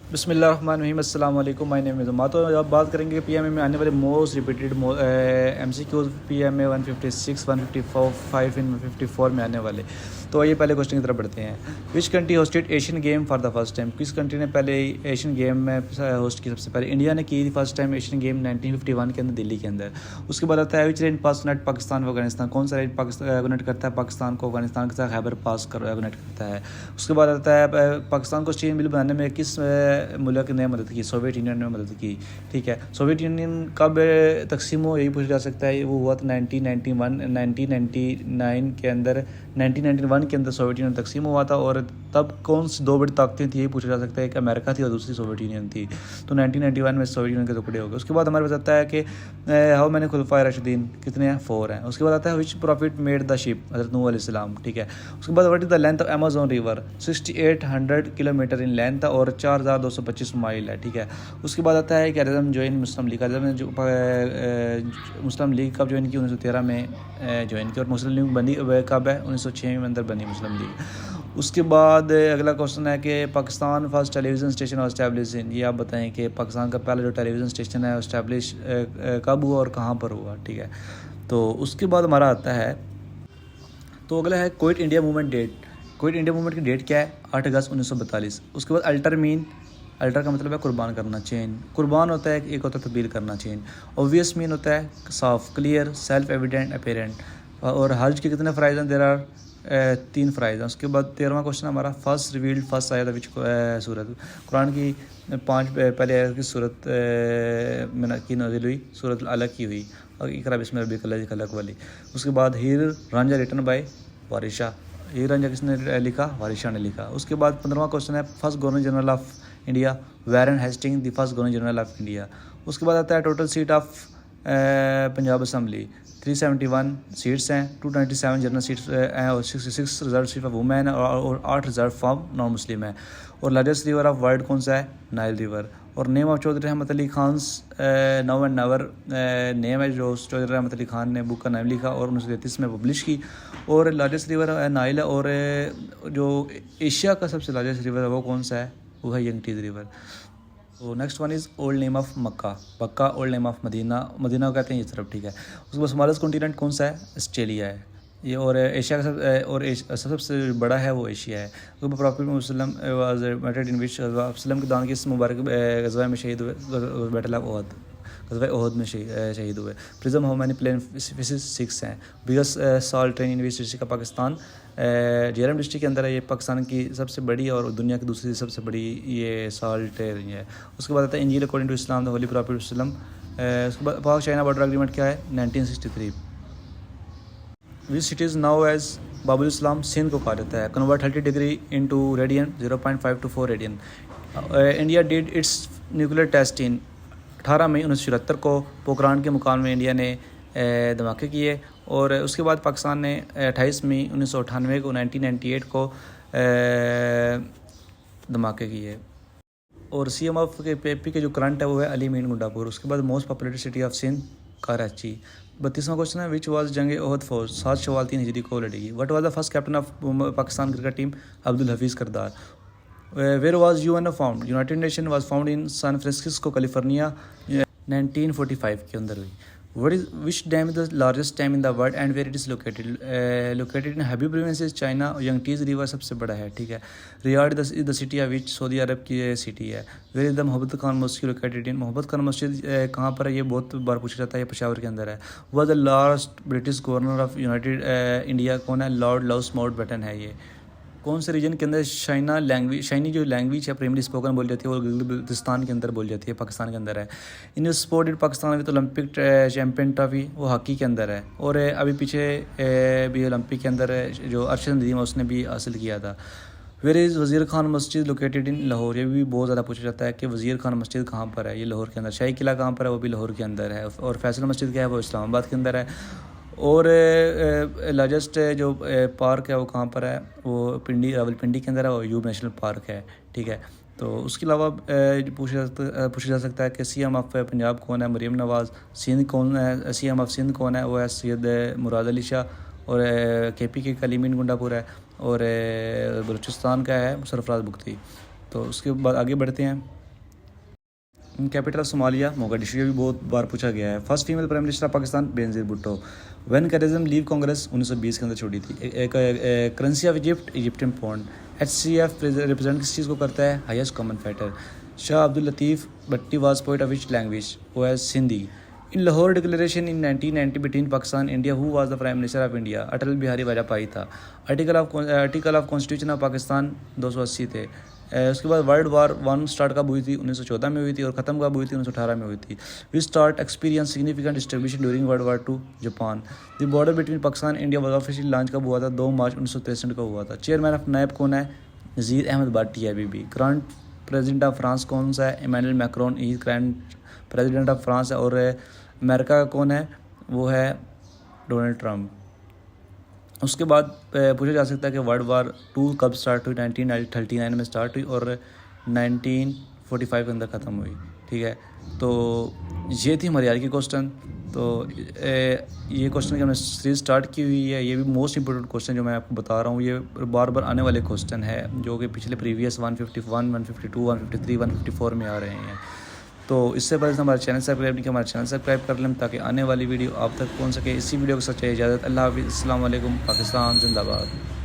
बिस्मिल्लाहिर्रहमानिर्रहीम, अस्सलाम वालेकुम। My name is Uma. तो अब बात करेंगे पीएमए में आने वाले मोस्ट रिपीटेड एमसीक्यूज पीएमए 156, 154, 5 इन 154 में आने वाले। तो ये पहले क्वेश्चन की तरफ बढ़ते हैं। Which country hosted Asian game for the first time? किस कंट्री ने पहले एशियन गेम में होस्ट की? सबसे पहले इंडिया ने की फर्स्ट टाइम एशियन गेम 1951 के अंदर, दिल्ली के अंदर। उसके बाद आता है which range pass connect Pakistan व अफगानिस्तान? कौन सा रेंज कनेक्ट करता है पाकिस्तान को अफगानिस्तान के साथ? खैबर पास कनेक्ट करता है। उसके बाद आता है पाकिस्तान को स्टील मिल बनाने में किस मुल्क ने मदद की? सोवियत यूनियन ने मदद की। ठीक है, सोवियत यूनियन कब तकसीम हो, यही पूछा जा सकता है। वो हुआ था 1999 के अंदर। 1991 के अंदर सोवियत यूनियन तकसीम हुआ था। और तब कौन सी दो बड़ी ताकतें थी, यही पूछा जा सकता है। एक अमेरिका थी और दूसरी सोवियत यूनियन थी। तो 1991 में सोवियत यूनियन के टुकड़े हो गए। उसके बाद हमारे पास आता है कि हाउ मैनी खुलफाए राशिदीन कितने हैं? 4 हैं। उसके बाद आता है विच प्रॉफिट मेड द शिप? हज़रत नूह अलैहिस्सलाम। ठीक है। उसके बाद what is the length of Amazon river? 6800 kilometre in length और 4225 माइल है। ठीक है। उसके बाद आता है कि अज़म ज्वाइन मुस्लिम लीग। अज़म ने जो मुस्लिम लीग कब ज्वाइन की? 1913 में ज्वाइन की। और मुस्लिम लीग बनी कब है? 1906 में अंदर बनी मुस्लिम लीग। उसके बाद अगला क्वेश्चन है कि पाकिस्तान फर्स्ट टेलीविज़न स्टेशन और इस्टेब्लिश इन। ये आप बताएं कि पाकिस्तान का पहला जो टेलीविज़न स्टेशन है इस्टेब्लिश कब हुआ और कहाँ पर हुआ? ठीक है। तो उसके बाद हमारा आता है, तो अगला है Quit India movement date. Quit India movement की डेट क्या है? 8 अगस्त 1942। उसके बाद अल्टर मीन, अल्टर का मतलब है कुर्बान करना, चेंज। कुर्बान होता है, एक होता है तब्दील करना, चेंज। ऑब्वियस मीन होता है साफ, क्लियर, सेल्फ एविडेंट, अपेरेंट। और हज के कितने फ़राइज़ हैं? देयर आर 3 फ़राइज़ हैं। उसके बाद 13वां क्वेश्चन हमारा फर्स्ट रिवील्ड फर्स्ट आया था विच सूरत? कुरान की 5 पहले आयत की सूरत की नाज़िल हुई, सूरत अलग की हुई, और इकरा बिस्मिल्लाह रब्बिकल खलक वाली। उसके बाद हीर रांझा रिटन बाय वारिशा। हीर रांझा किसने लिखा? वारिशा ने लिखा। उसके बाद 15वां क्वेश्चन है first governor general of India? Warren Hastings the first governor general of India. उसके बाद आता है total seat of Punjab assembly 371 seats हैं, 297 जनरल सीट्स हैं और 66 रिजर्व सीट फॉर वुमेन और 8 रिजर्व फॉर नॉन मुस्लिम है। और लार्जेस्ट रिवर ऑफ वर्ल्ड कौन सा है? Nile river. और नेम ऑफ चौधरी रहमत Ali Khan now and never name है जो चौधरी रहमत अली खान ने बुक का नाम लिखा और 1933 में पब्लिश की। और लार्जेस्ट रिवर नाइल है। और जो एशिया का सबसे लार्जेस्ट रिवर है वो कौन सा है? वो है यंगटीज रिवर। तो next one is old name of Mecca. Mecca old name of Medina, Medina को कहते हैं इस तरफ। ठीक है। उसके बाद स्मॉलेस्ट कॉन्टिनेंट कौन सा है? ऑस्ट्रेलिया है ये। और एशिया का सबसे बड़ा है वो एशिया है। तो प्रॉफिट वसल्लम वाज मैटेड इन विच वसल्लम के दान किस मुबारक गज़वा में शहीद हुए? बैटल ऑफ ओहद, गज़वा ओहद में शहीद हुए। Prism how many plane faces? 6 हैं। Biggest salt train in which district का? पाकिस्तान जेरम डिस्ट्रिक्ट के अंदर है। ये पाकिस्तान की सबसे बड़ी और दुनिया की दूसरी सबसे बड़ी ये सॉल्ट ट्रेन है। उसके बाद आता है इंजील according to Islam the holy prophet वसल्लम। उसके बाद पाक चाइना बॉर्डर एग्रीमेंट क्या है? 1963। Which city is now as Babul Islam? Sindh को कहा जाता है। Convert 30 degree into radian 0.5 to 4 radian. India did its nuclear test in 18 May 1974 को पोखरान के मुकाम में इंडिया ने धमाके किए। और उसके बाद पाकिस्तान ने 28 मई 1998 को 1998 को धमाके किए। और CM ऑफ के पेपी के जो करंट है वो है अली मीन गुंडापुर। उसके बाद most populated city of Sindh Karachi. 32वां क्वेश्चन है विच वाज जंग ओहद फौज 7 शवाल 3 हिजरी को लड़ेगी? What was the first captain of Pakistan cricket team? Abdul Hafeez Kardar. Where was UN found? United Nation was found in San Francisco California 1945 के अंदर हुई। What is which dam is the largest dam in the world and where it is located? Located in Habib province is China। Yangtze river सबसे बड़ा है। ठीक है। Riyadh is the city of which? Saudi Arab की city है। Where is the मोहब्बत खान मस्जिद located in? मोहब्बत खान मस्जिद कहाँ पर है? ये बहुत बार पूछा जाता है। ये पेशावर के अंदर है। वह the last British governor of United India कौन है? लॉर्ड लाउस माउंटबेटन है। ये कौन से रीजन के अंदर शाइनी जो लैंग्वेज है प्राइमरी स्पोकन बोली जाती है वो गिलगिस्तान के अंदर बोली जाती है, पाकिस्तान के अंदर है। In sport Pakistan with Olympic champion trophy वो हॉकी के अंदर है। और अभी पीछे भी ओलंपिक के अंदर जो अरशद नदीम उसने भी हासिल किया था। वेयर इज़ वज़ीर खान मस्जिद लोकेटेड इन? लाहौर। ये भी बहुत ज़्यादा पूछा जाता है कि वज़ीर खान मस्जिद कहाँ पर है? ये लाहौर के अंदर। शाही किला कहाँ पर है? वो भी लाहौर के अंदर है। और फैसल मस्जिद क्या है? वो इस्लामाबाद के अंदर है। और लार्जेस्ट जो पार्क है वो कहाँ पर है? वो रावलपिंडी के अंदर है। और यूब नेशनल पार्क है। ठीक है। तो उसके अलावा पूछा जा सकता है कि CM ऑफ पंजाब कौन है? मरीम नवाज़। सिंध कौन है? CM ऑफ सिंध कौन है? वो है सैयद मुराद अली शाह। और KP के कलीमीन गुंडापुर है। और बलूचिस्तान का है सरफराज बुख्ती। तो उसके बाद आगे बढ़ते हैं। कैपिटल ऑफ सोमालिया मोगाडिशु, ये भी बहुत बार पूछा गया है। First female prime minister of Pakistan Benazir Bhutto. When करेजम लीव कांग्रेस 1920 के अंदर छोड़ी थी। Currency of Egypt Egyptian pound. HCF represent किस चीज़ को करता है? Highest common factor. Shah Abdul Latif Bhittai was poet of which language? वो है Sindhi. In Lahore declaration in 1990 between Pakistan India who was the prime minister of India? Atal Bihari Vajpayee था। Article of constitution of Pakistan 280 थे। उसके बाद वर्ल्ड वार 1 स्टार्ट कब हुई थी? 1914 में हुई थी। और ख़त्म कब हुई थी? 1918 में हुई थी। We start experience significant distribution during World War 2 Japan. The border between Pakistan India was officially launch कब हुआ था? 2 मार्च 1963 को हुआ था। चेयरमैन ऑफ नैब कौन है? नज़ीर अहमद भाटी है अभी भी। करंट प्रेसिडेंट ऑफ फ्रांस कौन सा है? इमैनुअल मैक्रोन ही करंट प्रेसिडेंट ऑफ फ्रांस है। और अमेरिका का कौन है? वो है डोनाल्ड ट्रम्प। उसके बाद पूछा जा सकता है कि वर्ल्ड वार 2 कब स्टार्ट हुई? 1939 में स्टार्ट हुई और 1945 के अंदर ख़त्म हुई। ठीक है, तो ये थी हमारी आज की क्वेश्चन। तो ये क्वेश्चन की हमने सीरीज स्टार्ट की हुई है। ये भी मोस्ट इंपॉर्टेंट क्वेश्चन जो मैं आपको बता रहा हूँ, ये बार बार आने वाले क्वेश्चन है जो कि पिछले प्रीवियस 151, 152, 153, 154 में आ रहे हैं। तो इससे पहले हमारे चैनल सब्सक्राइब नहीं किया, हमारे चैनल सब्सक्राइब कर लें ताकि आने वाली वीडियो आप तक पहुंच सके। इसी वीडियो को सच्चाई इजाज़त। अल्लाह हाफ़िज़। अस्सलाम वालेकुम। पाकिस्तान जिंदाबाद।